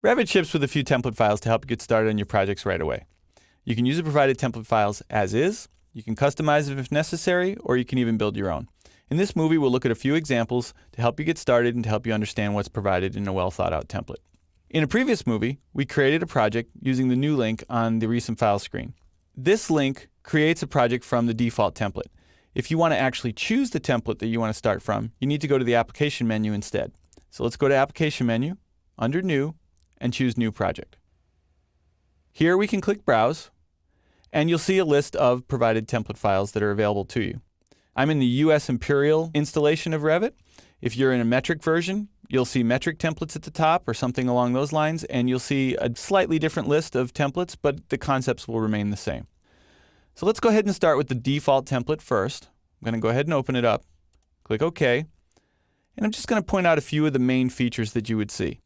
Revit ships with a few template files to help you get started on your projects right away. You can use the provided template files as is, you can customize them if necessary, or you can even build your own. In this movie, we'll look at a few examples to help you get started and to help you understand what's provided in a well thought out template. In a previous movie, we created a project using the new link on the recent file screen. This link creates a project from the default template. If you want to actually choose the template that you want to start from, you need to go to the application menu instead. So let's go to application menu, under new, and choose new project. Here we can click browse, and you'll see a list of provided template files that are available to you. I'm in the US Imperial installation of Revit. If you're in a metric version, you'll see metric templates at the top or something along those lines, and you'll see a slightly different list of templates, but the concepts will remain the same. So let's go ahead and start with the default template first. I'm going to go ahead and open it up, click OK, and I'm just going to point out a few of the main features that you would see.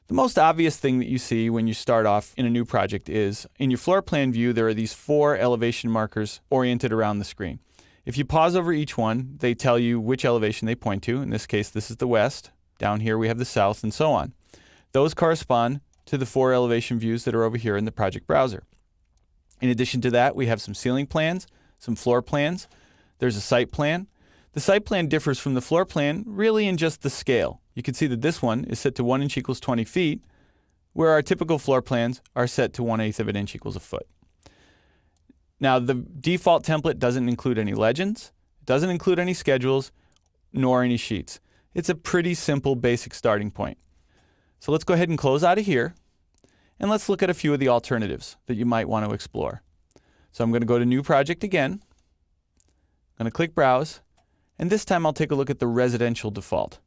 The most obvious thing that you see when you start off in a new project is, in your floor plan view, there are these 4 elevation markers oriented around the screen. If you pause over each one, they tell you which elevation they point to. In this case, this is the west. Down here we have the south, and so on. Those correspond to the 4 elevation views that are over here in the project browser. In addition to that, we have some ceiling plans, some floor plans. There's a site plan. The site plan differs from the floor plan really in just the scale. You can see that this one is set to 1 inch equals 20 feet, where our typical floor plans are set to 1/8 of an inch equals a foot. Now, the default template doesn't include any legends, it doesn't include any schedules, nor any sheets. It's a pretty simple basic starting point. So let's go ahead and close out of here, and let's look at a few of the alternatives that you might want to explore. So I'm going to go to New Project again. I'm going to click Browse, and this time I'll take a look at the residential default.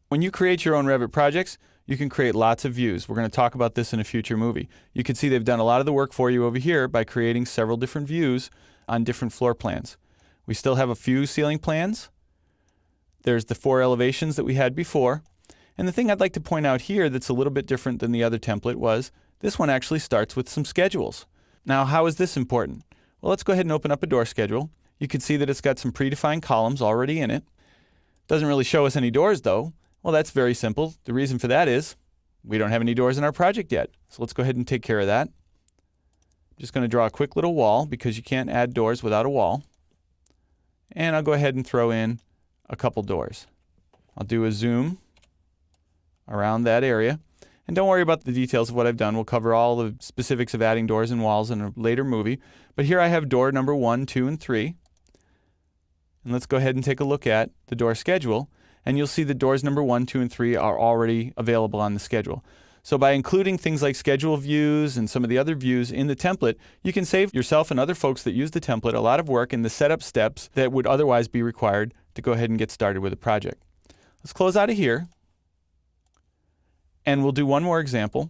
When you create your own Revit projects, you can create lots of views. We're going to talk about this in a future movie. You can see they've done a lot of the work for you over here by creating several different views on different floor plans. We still have a few ceiling plans. There's the 4 elevations that we had before. And the thing I'd like to point out here that's a little bit different than the other template was this one actually starts with some schedules. Now, how is this important? Well, let's go ahead and open up a door schedule. You can see that it's got some predefined columns already in it. Doesn't really show us any doors though. Well, that's very simple. The reason for that is we don't have any doors in our project yet. So let's go ahead and take care of that. I'm just going to draw a quick little wall because you can't add doors without a wall. And I'll go ahead and throw in a couple doors. I'll do a zoom around that area. And don't worry about the details of what I've done. We'll cover all the specifics of adding doors and walls in a later movie. But here I have door number 1, 2, and 3. And let's go ahead and take a look at the door schedule. And you'll see the doors number 1, 2, and 3 are already available on the schedule. So by including things like schedule views and some of the other views in the template, you can save yourself and other folks that use the template a lot of work in the setup steps that would otherwise be required to go ahead and get started with a project. Let's close out of here. And we'll do one more example.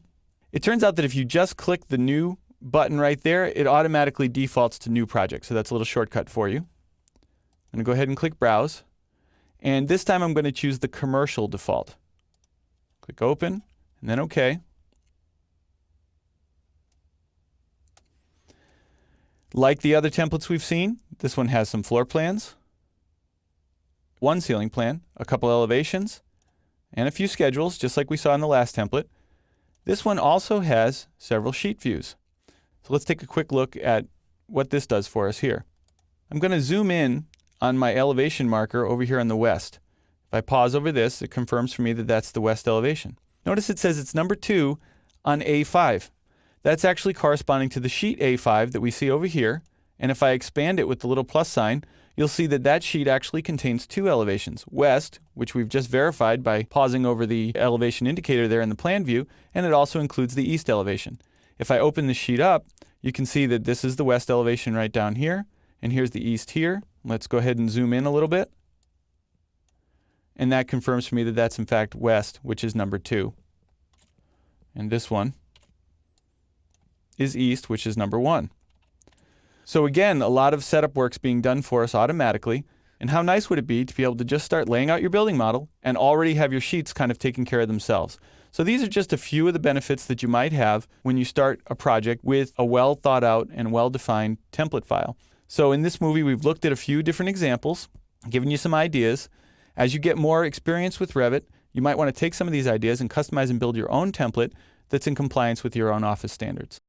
It turns out that if you just click the new button right there, it automatically defaults to new project. So that's a little shortcut for you. I'm going to go ahead and click Browse. And this time I'm going to choose the commercial default. Click Open, and then OK. Like the other templates we've seen, this one has some floor plans, 1 ceiling plan, a couple elevations, and a few schedules, just like we saw in the last template. This one also has several sheet views. So let's take a quick look at what this does for us here. I'm going to zoom in on my elevation marker over here on the west. If I pause over this, it confirms for me that that's the west elevation. Notice it says it's number 2 on A5. That's actually corresponding to the sheet A5 that we see over here. And if I expand it with the little plus sign, you'll see that that sheet actually contains 2 elevations. West, which we've just verified by pausing over the elevation indicator there in the plan view, and it also includes the east elevation. If I open the sheet up, you can see that this is the west elevation right down here, and here's the east here. Let's go ahead and zoom in a little bit. And that confirms for me that that's in fact west, which is number 2. And this one is east, which is number 1. So again, a lot of setup work's being done for us automatically. And how nice would it be to be able to just start laying out your building model and already have your sheets kind of taking care of themselves. So these are just a few of the benefits that you might have when you start a project with a well thought out and well-defined template file. So in this movie, we've looked at a few different examples, given you some ideas, As you get more experience with Revit, you might want to take some of these ideas and customize and build your own template that's in compliance with your own office standards.